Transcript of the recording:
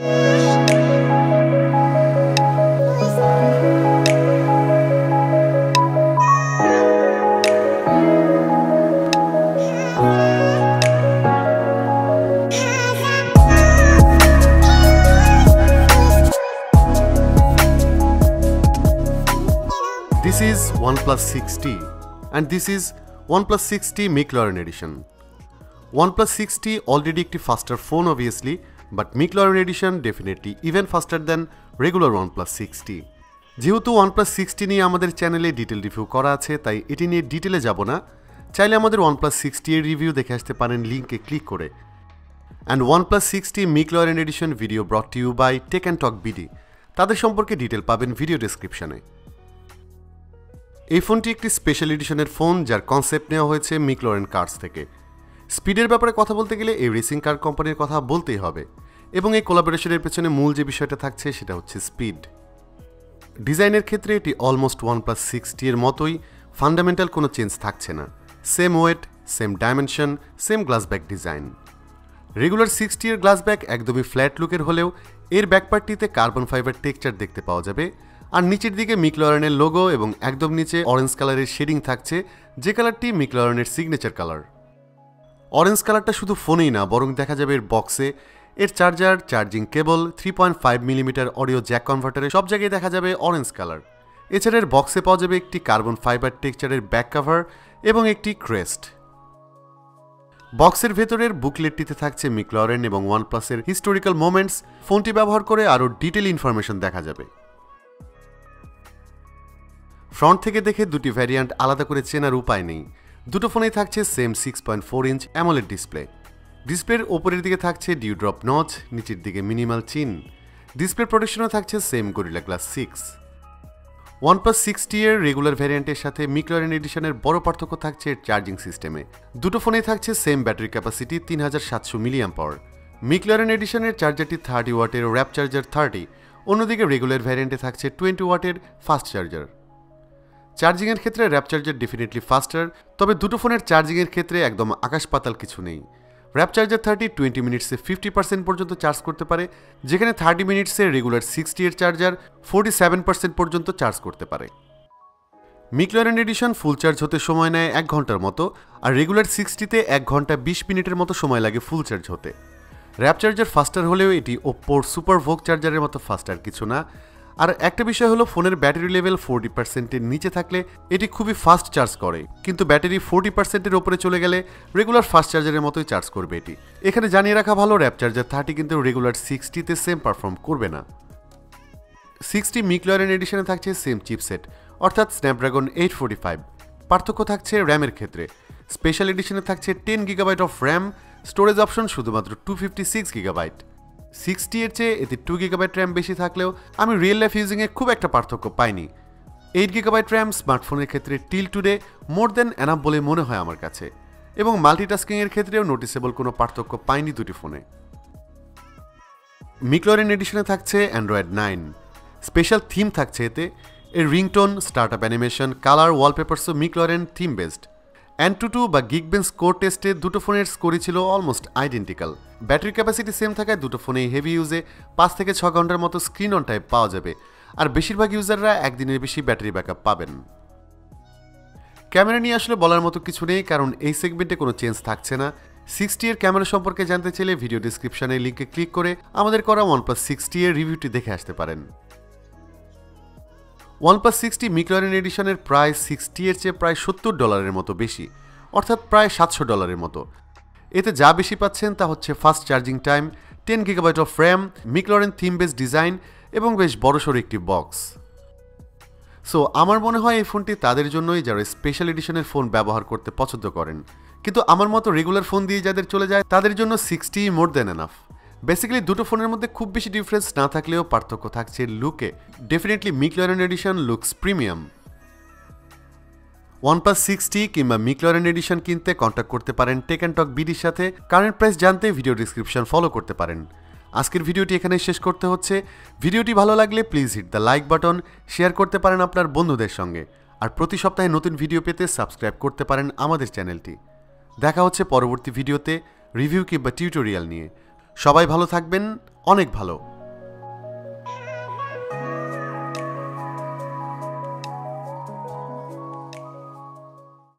This is OnePlus 6T and this is OnePlus 6T Mclaren Edition. OnePlus 6T already a faster phone obviously, but Mclaren Edition definitely even faster than regular OnePlus 6T. যেহেতু OnePlus 6T নিয়ে আমাদের চ্যানেলে detail review করা আছে তাই এটি নিয়ে ডিটেলে যাব না। চাইলে আমাদের OnePlus 6T এর রিভিউ দেখে আসতে পারেন লিংকে ক্লিক করে। And OnePlus 6T Mclaren Edition video brought to you by Tech and Talk BD. তাদের সম্পর্কে ডিটেল পাবেন ভিডিও ডেসক্রিপশনে। এই ফোনটি একটি স্পেশাল এডিশনের ফোন যার কনসেপ্ট নেওয়া হয়েছে ম্যাকলারেন কার্স থেকে। স্পিডের ব্যাপারে কথা বলতে গেলে এই রেসিং কার কোম্পানির কথা বলতেই হবে এবং এই কোলাবোরেশনের পেছনে মূল যে বিষয়টা থাকছে সেটা হচ্ছে স্পিড। ডিজাইনের ক্ষেত্রে এটি অলমোস্ট OnePlus 6T এর মতোই, ফান্ডামেন্টাল কোনো চেঞ্জ থাকছে না। Same wait, same dimension, same glass back design. Regular 6T এর গ্লাস ব্যাক একদমই ফ্ল্যাট লুকের হলেও এর ব্যাকপার্টটিতে কার্বন ফাইবার টেক্সচার দেখতে পাওয়া যাবে। আর নিচের দিকে ম্যাকলারেনের লোগো এবং একদম নিচে অরেঞ্জ কালারের শেডিং থাকছে, যে কালারটি ম্যাকলারেনের সিগনেচার কালার। অরেঞ্জ কালারটা শুধু ফোনেই না বরং দেখা যাবে এর বক্সে, এর charger, charging cable, 3.5mm audio jack কনভার্টারে সব জায়গায় দেখা যাবে অরেঞ্জ কালার। এছাড়া এর বক্সে পাওয়া যাবে একটি কার্বন ফাইবার টেক্সচারের ব্যাক কভার এবং একটি ক্রেস্ট। বক্সের ভেতরের বুকলেটটিতে থাকছে ম্যাকলারেন এবং ওয়ানপ্লাসের হিস্টোরিক্যাল মোমেন্টস। ফোনটি ব্যবহার করে আরও ডিটেল ইনফরমেশন দেখা যাবে। ফ্রন্ট থেকে দেখে দুটি ভ্যারিয়েন্ট আলাদা করে চেনার উপায় নেই। দুটো ফোনেই থাকছে সেম 6.4 ইঞ্চ অ্যামোলেড ডিসপ্লে। ডিসপ্লের ওপরের দিকে থাকছে ডিউড্রপ নচ, নিচের দিকে মিনিমাল চিন। ডিসপ্লে প্রোটেকশনও থাকছে same gorilla glass 6। OnePlus 6T এর রেগুলার ভ্যারিয়েন্টের সাথে Mclaren এডিশনের বড় পার্থক্য থাকছে এর চার্জিং সিস্টেমে। দুটো ফোনেই থাকছে same battery capacity 3700 mAh। Mclaren এডিশনের চার্জারটি 30 ওয়াটের র্যাপ চার্জার 30, অন্যদিকে রেগুলার ভ্যারিয়েন্টে থাকছে 20 ওয়াটের ফাস্ট চার্জার। চার্জিংয়ের ক্ষেত্রে র্যাপ চার্জার ডেফিনেটলি ফাস্টার, তবে দুটো ফোনের চার্জিংয়ের ক্ষেত্রে একদম আকাশ পাতাল কিছু নেই। র্যাপ চার্জার 30 20 মিনিটসে 50% পর্যন্ত চার্জ করতে পারে, যেখানে 30 মিনিটসে রেগুলার 6T এর চার্জার 47% পর্যন্ত চার্জ করতে পারে। Mclaren এডিশন ফুল চার্জ হতে সময় নেয় 1 ঘন্টার মতো, আর রেগুলার 6T-তে 1 ঘন্টা 20 মিনিটের মতো সময় লাগে ফুল চার্জ হতে। র্যাপ চার্জার ফাস্টার হলেও এটি ওপ্পোর সুপার ভোগ চার্জারের মতো ফাস্টার কিছু না। আর একটা বিষয় হলো ফোনের ব্যাটারি লেভেল 40%-এর নিচে থাকলে এটি খুবই ফাস্ট চার্জ করে, কিন্তু ব্যাটারি 40%-এর ওপরে চলে গেলে রেগুলার ফাস্ট চার্জারের মতোই চার্জ করবে এটি। এখানে জানিয়ে রাখা ভালো, র্যাপ চার্জার 30 কিন্তু রেগুলার 6T-তে সেম পারফর্ম করবে না। 6T Mclaren এডিশনে থাকছে সেম চিপসেট, অর্থাৎ স্ন্যাপড্রাগন 845। পার্থক্য থাকছে র্যামের ক্ষেত্রে। স্পেশাল এডিশনে থাকছে 10 GB of RAM, storage option শুধুমাত্র 256 GB। 6T এর চেয়ে এতে 2 GB র্যাম বেশি থাকলেও আমি রিয়েল লাইফ ইউজিংয়ে খুব একটা পার্থক্য পাইনি। 8 GB র্যাম স্মার্টফোনের ক্ষেত্রে টিল টুডে মোর দেন এনাফ বলে মনে হয় আমার কাছে, এবং মাল্টিটাস্কিংয়ের ক্ষেত্রেও নোটিসেবল কোনো পার্থক্য পাইনি দুটি ফোনে। Mclaren এডিশনে থাকছে অ্যান্ড্রয়েড 9। স্পেশাল থিম থাকছে এতে। এর রিংটোন, স্টার্টআপ অ্যানিমেশন, কালার, ওয়ালপেপারসও Mclaren থিম বেসড। Antutu বা Geekbench স্কোর টেস্টে দুটো ফোনের স্কোরই ছিল almost identical. Battery capacity same থাকায় দুটো ফোনেই হেভি ইউজে 5 থেকে 6 ঘন্টার মতো স্ক্রিন অন টাইম পাওয়া যাবে, আর বেশিরভাগ ইউজাররা একদিনের বেশি ব্যাটারি ব্যাকআপ পাবেন। ক্যামেরা নিয়ে আসলে বলার মতো কিছু নেই, কারণ এই সেগমেন্টে কোনো চেঞ্জ থাকছে না। 6T এর ক্যামেরা সম্পর্কে জানতে চাইলে ভিডিও ডিসক্রিপশনে লিঙ্কে ক্লিক করে আমাদের করা OnePlus 6T এর রিভিউটি দেখে আসতে পারেন। OnePlus 6T Mclaren এডিশনের price 6T এর চেয়ে প্রায় $70 মতো বেশি, অর্থাৎ প্রায় $700 মতো। এতে যা বেশি পাচ্ছেন তা হচ্ছে fast charging time, 10 GB of RAM, Mclaren theme base design এবং বেশ বড়সড় একটি বক্স। সো আমার মনে হয় এই ফোনটি তাদের জন্যই যারা স্পেশাল এডিশনের ফোন ব্যবহার করতে পছন্দ করেন, কিন্তু আমার মতো রেগুলার ফোন দিয়ে যাদের চলে যায় তাদের জন্য 6T মোর দেন এনাফ। বেসিক্যালি দুটো ফোনের মধ্যে খুব বেশি ডিফারেন্স না থাকলেও পার্থক্য থাকছে লুকে। Definitely Mclaren edition looks premium. OnePlus 6T কিংবা Mclaren এডিশন কিনতে কন্ট্যাক্ট করতে পারেন টেক অ্যান্ড টক বিডির সাথে। কারেন্ট প্রাইস জানতে ভিডিও ডিসক্রিপশন ফলো করতে পারেন। আজকের ভিডিওটি এখানে শেষ করতে হচ্ছে। ভিডিওটি ভালো লাগলে please hit the like button, share করতে পারেন আপনার বন্ধুদের সঙ্গে, আর প্রতি সপ্তাহে নতুন ভিডিও পেতে সাবস্ক্রাইব করতে পারেন আমাদের চ্যানেলটি। দেখা হচ্ছে পরবর্তী ভিডিওতে রিভিউ কিংবা টিউটোরিয়াল নিয়ে। সবাই ভালো থাকবেন, অনেক ভালো।